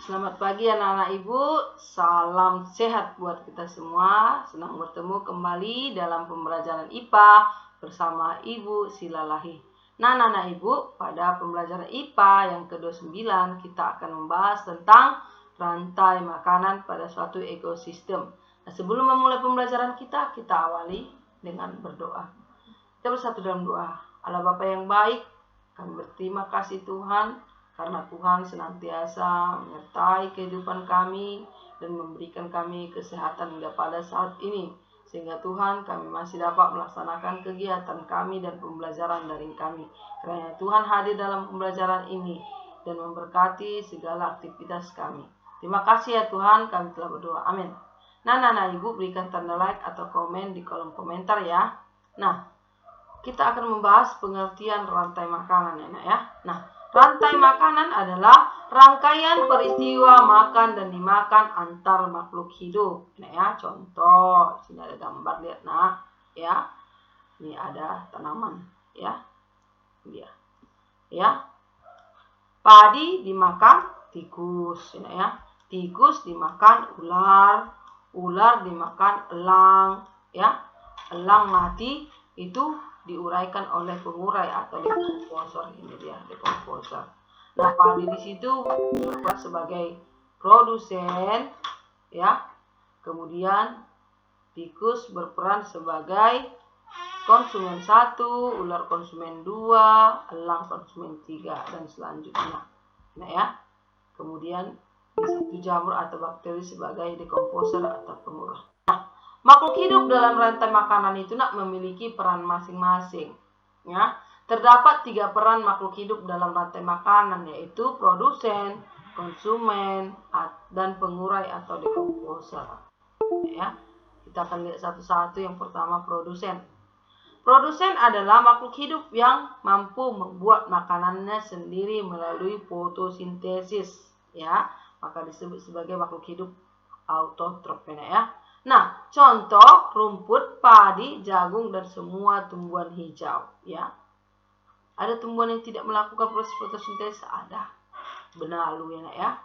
Selamat pagi anak-anak ibu, salam sehat buat kita semua. Senang bertemu kembali dalam pembelajaran IPA bersama Ibu Silalahi. Nah anak-anak ibu, pada pembelajaran IPA yang ke-29 kita akan membahas tentang rantai makanan pada suatu ekosistem. Nah, sebelum memulai pembelajaran kita awali dengan berdoa. Kita bersatu dalam doa. Allah Bapa yang baik, kami berterima kasih Tuhan karena Tuhan senantiasa menyertai kehidupan kami dan memberikan kami kesehatan hingga pada saat ini. Sehingga Tuhan kami masih dapat melaksanakan kegiatan kami dan pembelajaran daring kami. Karena Tuhan hadir dalam pembelajaran ini dan memberkati segala aktivitas kami. Terima kasih ya Tuhan, kami telah berdoa. Amin. Nah, ibu berikan tanda like atau komen di kolom komentar ya. Nah, kita akan membahas pengertian rantai makanan ya. Nah, rantai makanan adalah rangkaian peristiwa makan dan dimakan antar makhluk hidup. Nah ya, contoh, sini ada gambar, lihat nak, ya. Ini ada tanaman, ya. Dia. Ya. Padi dimakan tikus, ya. Tikus dimakan ular, ular dimakan elang, ya. Elang mati itu diuraikan oleh pengurai atau dekomposer. Ini dia dekomposer. Nah, padi di situ berperan sebagai produsen, ya. Kemudian tikus berperan sebagai konsumen 1, ular konsumen 2, elang konsumen 3 dan selanjutnya. Nah ya. Kemudian di situ jamur atau bakteri sebagai dekomposer atau pengurai. Makhluk hidup dalam rantai makanan itu memiliki peran masing-masing. Ya, terdapat 3 peran makhluk hidup dalam rantai makanan, yaitu produsen, konsumen, dan pengurai atau dekomposer. Ya, kita akan lihat satu-satu. Yang pertama, produsen. Produsen adalah makhluk hidup yang mampu membuat makanannya sendiri melalui fotosintesis. Ya, maka disebut sebagai makhluk hidup autotrof. Ya. Nah, contoh rumput, padi, jagung, dan semua tumbuhan hijau. Ya, ada tumbuhan yang tidak melakukan proses fotosintesis, ada. Benalu ya.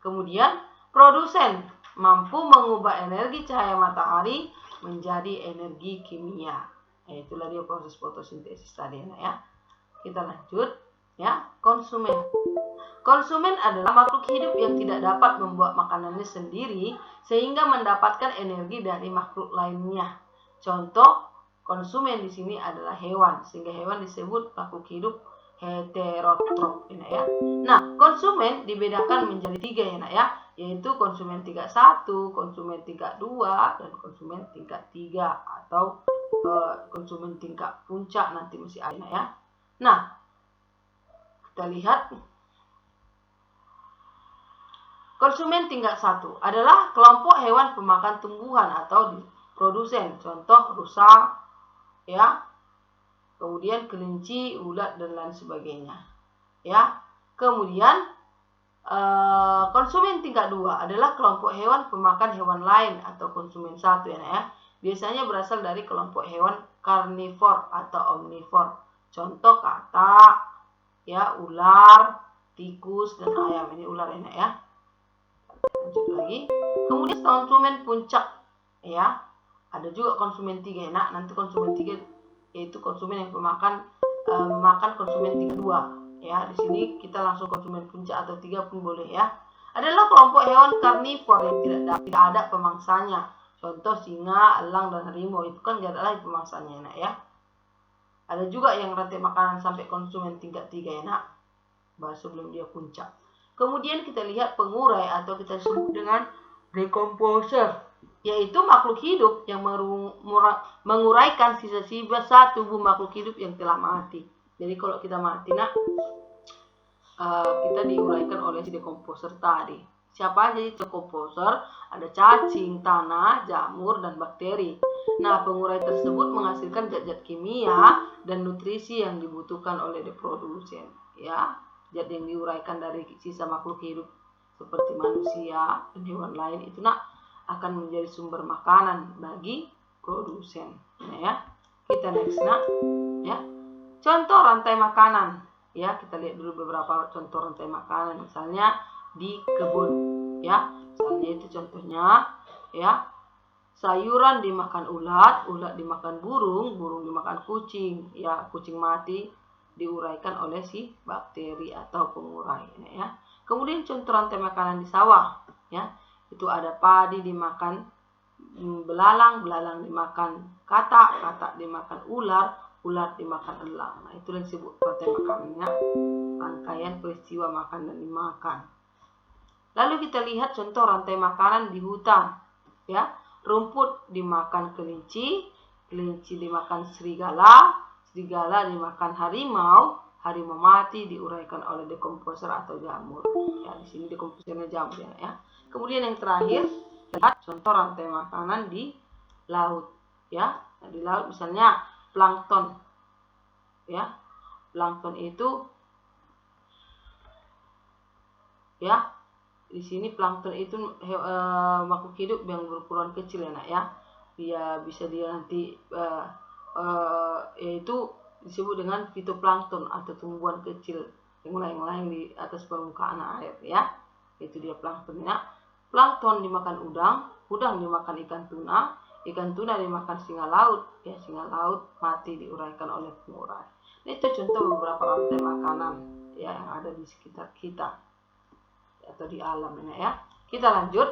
Kemudian produsen mampu mengubah energi cahaya matahari menjadi energi kimia. Itulah dia proses fotosintesis tadi ya. Kita lanjut ya. Konsumen. Konsumen adalah makhluk hidup yang tidak dapat membuat makanannya sendiri sehingga mendapatkan energi dari makhluk lainnya. Contoh konsumen di sini adalah hewan, sehingga hewan disebut makhluk hidup heterotrof ya. Nah, konsumen dibedakan menjadi 3 ya, yaitu konsumen tingkat 1, konsumen tingkat 2, dan konsumen tingkat 3 atau konsumen tingkat puncak nanti masih ada ya. Nah, kita lihat konsumen tingkat 1 adalah kelompok hewan pemakan tumbuhan atau produsen. Contoh rusa, ya. Kemudian kelinci, ulat dan lain sebagainya. Ya. Kemudian konsumen tingkat 2 adalah kelompok hewan pemakan hewan lain atau konsumen 1 ya. Biasanya berasal dari kelompok hewan karnivor atau omnivor. Contoh katak, ya, ular, tikus dan ayam. Ini ular enak ya. Lanjut lagi. Kemudian konsumen puncak ya. Ada juga konsumen 3 enak. Nanti konsumen 3 yaitu konsumen yang pemakan makan konsumen 3 ya. Di sini kita langsung konsumen puncak atau 3 pun boleh ya. Adalah kelompok hewan karnivor yang tidak ada pemangsanya. Contoh singa, elang dan harimau itu kan tidak ada lagi pemangsanya enak ya. Ada juga yang rantai makanan sampai konsumen tingkat 3 enak. Bahas sebelum dia puncak. Kemudian kita lihat pengurai atau kita sebut dengan dekomposer, yaitu makhluk hidup yang menguraikan sisa-sisa tubuh makhluk hidup yang telah mati. Jadi kalau kita mati kita diuraikan oleh si dekomposer tadi. Siapa aja itu dekomposer? Ada cacing, tanah, jamur, dan bakteri. Nah, pengurai tersebut menghasilkan zat-zat kimia dan nutrisi yang dibutuhkan oleh produsen ya. Zat yang diuraikan dari sisa makhluk hidup seperti manusia dan hewan lain itu akan menjadi sumber makanan bagi produsen. Nah, ya. Kita next ya. Contoh rantai makanan. Ya, kita lihat dulu beberapa contoh rantai makanan. Misalnya di kebun, ya. Misalnya itu contohnya, ya. Sayuran dimakan ulat, ulat dimakan burung, burung dimakan kucing, ya. Kucing mati diuraikan oleh si bakteri atau pengurai, ya. Kemudian contoh rantai makanan di sawah, ya. Itu ada padi dimakan belalang, belalang dimakan katak, katak dimakan ular, ular dimakan elang. Nah, itu yang disebut rantai makanannya, rangkaian peristiwa makan dan dimakan. Lalu kita lihat contoh rantai makanan di hutan, ya. Rumput dimakan kelinci, kelinci dimakan serigala, serigala dimakan harimau, harimau mati diuraikan oleh dekomposer atau jamur. Ya, di sini dekomposernya jamur, ya. Kemudian yang terakhir, lihat contoh rantai makanan di laut, ya. Nah, di laut misalnya plankton, ya. Plankton itu, ya. Di sini plankton itu makhluk hidup yang berukuran kecil, ya, nak, ya. Dia bisa dia nanti yaitu disebut dengan fitoplankton atau tumbuhan kecil yang melayang-layang di atas permukaan air, ya. Itu dia planktonnya. Plankton dimakan udang, udang dimakan ikan tuna dimakan singa laut, ya. Singa laut mati diuraikan oleh pengurai. Nah, itu contoh beberapa rantai makanan, ya, yang ada di sekitar kita atau di alam, ya. Kita lanjut.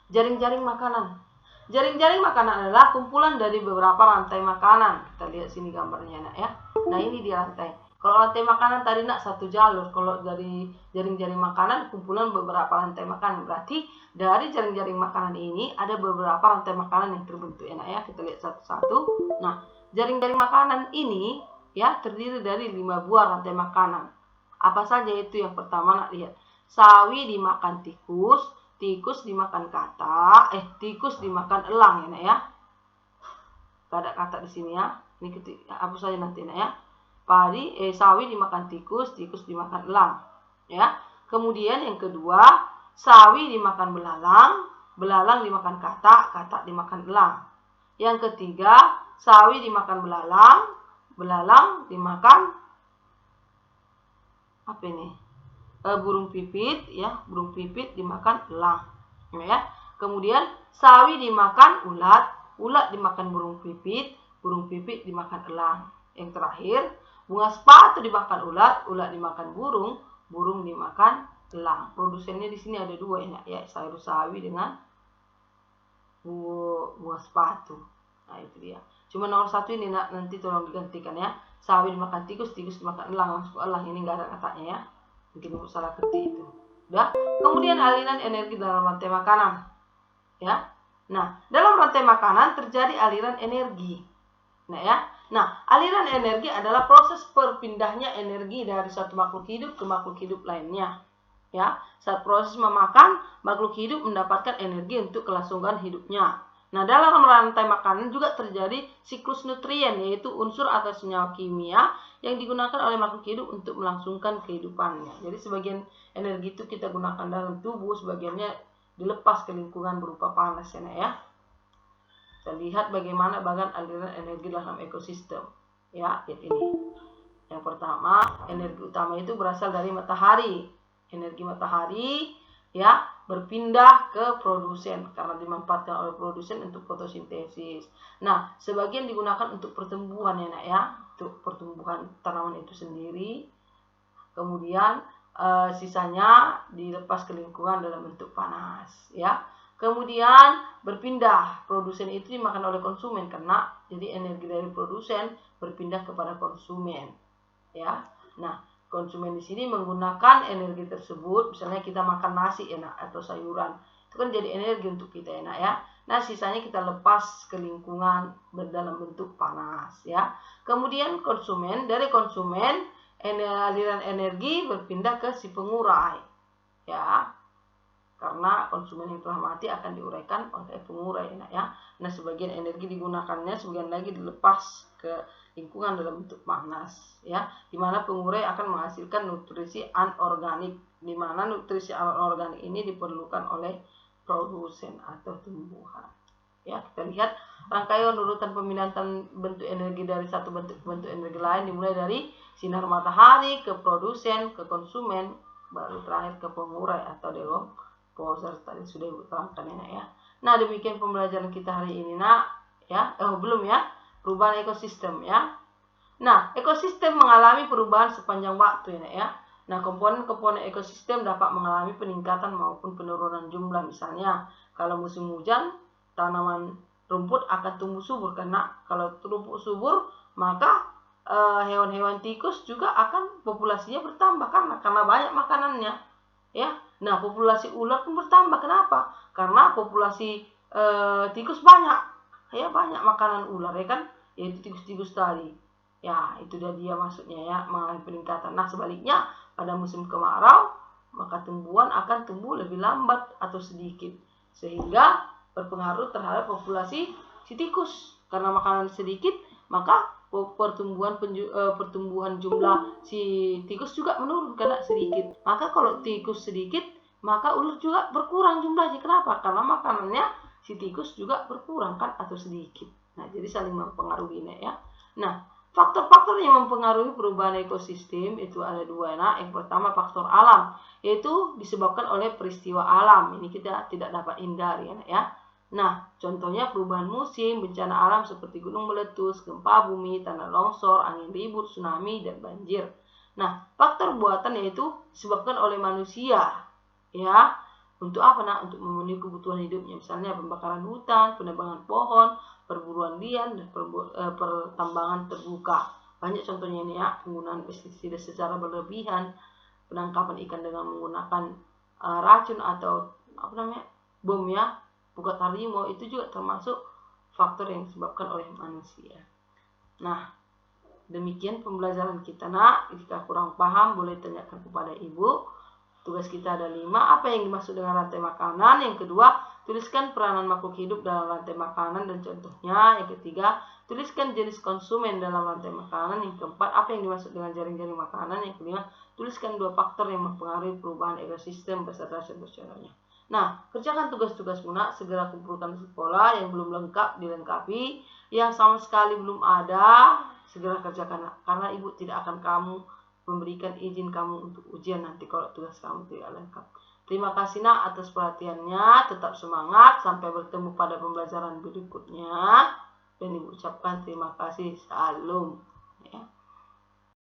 Jaring-jaring makanan. Jaring-jaring makanan adalah kumpulan dari beberapa rantai makanan. Kita lihat sini gambarnya, nak, ya. Nah, ini dia rantai. Kalau rantai makanan tadi, nak, satu jalur. Kalau dari jaring-jaring makanan kumpulan beberapa rantai makanan. Berarti dari jaring-jaring makanan ini ada beberapa rantai makanan yang terbentuk, ya, nak, ya. Kita lihat satu-satu. Nah, jaring-jaring makanan ini, ya, terdiri dari 5 buah rantai makanan. Apa saja itu? Yang pertama, nak, lihat. Sawi dimakan tikus, tikus dimakan katak, tikus dimakan elang, ya, nak, ya. Gak ada katak di sini, ya. Ini apa saja nanti, nak, ya. Sawi dimakan tikus, tikus dimakan elang, ya. Kemudian yang kedua, sawi dimakan belalang, belalang dimakan katak, katak dimakan elang. Yang ketiga, sawi dimakan belalang, belalang dimakan apa ini? Burung pipit, ya. Burung pipit dimakan elang, ya. Kemudian sawi dimakan ulat, ulat dimakan burung pipit dimakan elang. Yang terakhir, bunga sepatu dimakan ulat, ulat dimakan burung, burung dimakan elang. Produsennya di sini ada 2, ya, sayur sawi dengan bunga sepatu. Nah, itu dia. Cuma nomor 1 ini, nak, nanti tolong digantikan, ya. Sawi dimakan tikus, tikus dimakan elang, langsung elang, ini nggak ada katanya, ya. Mungkin salah ketik itu. Udah. Kemudian aliran energi dalam rantai makanan, ya. Nah, dalam rantai makanan terjadi aliran energi. Nah, ya. Nah, aliran energi adalah proses berpindahnya energi dari satu makhluk hidup ke makhluk hidup lainnya. Ya, saat proses memakan, makhluk hidup mendapatkan energi untuk kelangsungan hidupnya. Nah, dalam rantai makanan juga terjadi siklus nutrien, yaitu unsur atau senyawa kimia yang digunakan oleh makhluk hidup untuk melangsungkan kehidupannya. Jadi sebagian energi itu kita gunakan dalam tubuh, sebagiannya dilepas ke lingkungan berupa panas, ya. Kita lihat bagaimana bagian aliran energi dalam ekosistem, ya. Ini. Yang pertama, energi utama itu berasal dari matahari. Energi matahari, ya, berpindah ke produsen karena dimanfaatkan oleh produsen untuk fotosintesis. Nah, sebagian digunakan untuk pertumbuhan, ya, nak, ya, untuk pertumbuhan tanaman itu sendiri. Kemudian sisanya dilepas ke lingkungan dalam bentuk panas, ya. Kemudian berpindah, produsen itu dimakan oleh konsumen karena jadi energi dari produsen berpindah kepada konsumen, ya. Nah, konsumen di sini menggunakan energi tersebut, misalnya kita makan nasi, enak, atau sayuran, itu kan jadi energi untuk kita, enak, ya. Nah, sisanya kita lepas ke lingkungan dalam bentuk panas, ya. Kemudian konsumen, dari konsumen aliran energi berpindah ke si pengurai, ya. Karena konsumen yang telah mati akan diuraikan oleh pengurai, enak, ya. Nah, sebagian energi digunakannya, sebagian lagi dilepas ke lingkungan dalam bentuk panas, ya, di mana pengurai akan menghasilkan nutrisi anorganik, di mana nutrisi anorganik ini diperlukan oleh produsen atau tumbuhan. Ya, kita lihat rangkaian urutan pemindahan bentuk energi dari satu bentuk ke bentuk energi lain dimulai dari sinar matahari ke produsen ke konsumen baru terakhir ke pengurai atau decomposer tadi sudah Ibu terangkan ya nak ya. Nah, demikian pembelajaran kita hari ini nak ya. Belum ya, perubahan ekosistem ya. Nah, ekosistem mengalami perubahan sepanjang waktu ya nak ya. Nah, komponen-komponen ekosistem dapat mengalami peningkatan maupun penurunan jumlah. Misalnya, kalau musim hujan, tanaman rumput akan tumbuh subur, karena kalau rumput subur, maka hewan-hewan tikus juga akan populasinya bertambah karena banyak makanannya ya. Nah, populasi ular pun bertambah. Kenapa? Karena populasi tikus banyak ya, banyak makanan ular ya kan, yaitu tikus-tikus tadi ya. Itu dia maksudnya ya, mengalami peningkatan. Nah, sebaliknya pada musim kemarau maka tumbuhan akan tumbuh lebih lambat atau sedikit, sehingga berpengaruh terhadap populasi si tikus. Karena makanan sedikit, maka pertumbuhan jumlah si tikus juga menurun karena sedikit. Maka kalau tikus sedikit, maka ular juga berkurang jumlahnya. Kenapa? Karena makanannya si tikus juga berkurang kan atau sedikit. Nah, jadi saling mempengaruhi ya. Nah, faktor-faktor yang mempengaruhi perubahan ekosistem itu ada dua. Nah, yang pertama faktor alam, yaitu disebabkan oleh peristiwa alam. Ini kita tidak dapat hindari ya. Nah, contohnya perubahan musim, bencana alam seperti gunung meletus, gempa bumi, tanah longsor, angin ribut, tsunami, dan banjir. Nah, faktor buatan yaitu disebabkan oleh manusia ya. Untuk apa nak? Untuk memenuhi kebutuhan hidupnya. Misalnya pembakaran hutan, penebangan pohon, perburuan liar, dan pertambangan terbuka. Banyak contohnya ini ya, penggunaan pestisida secara berlebihan, penangkapan ikan dengan menggunakan racun atau bom ya, pukat harimau, itu juga termasuk faktor yang disebabkan oleh manusia. Nah, demikian pembelajaran kita nak. Jika kurang paham boleh tanyakan kepada Ibu. Tugas kita ada 5. Apa yang dimaksud dengan rantai makanan? Yang kedua, tuliskan peranan makhluk hidup dalam rantai makanan dan contohnya. Yang ketiga, tuliskan jenis konsumen dalam rantai makanan. Yang keempat, apa yang dimaksud dengan jaring-jaring makanan? Yang kelima, tuliskan 2 faktor yang mempengaruhi perubahan ekosistem beserta contoh-contohnya. Nah, kerjakan tugas-tugas nak. Segera kumpulkan sekolah yang belum lengkap dilengkapi, yang sama sekali belum ada segera kerjakan karena Ibu tidak akan memberikan izin kamu untuk ujian nanti kalau tugas kamu tidak lengkap. Terima kasih nak atas perhatiannya. Tetap semangat. Sampai bertemu pada pembelajaran berikutnya. Dan Ibu ucapkan terima kasih. Salam.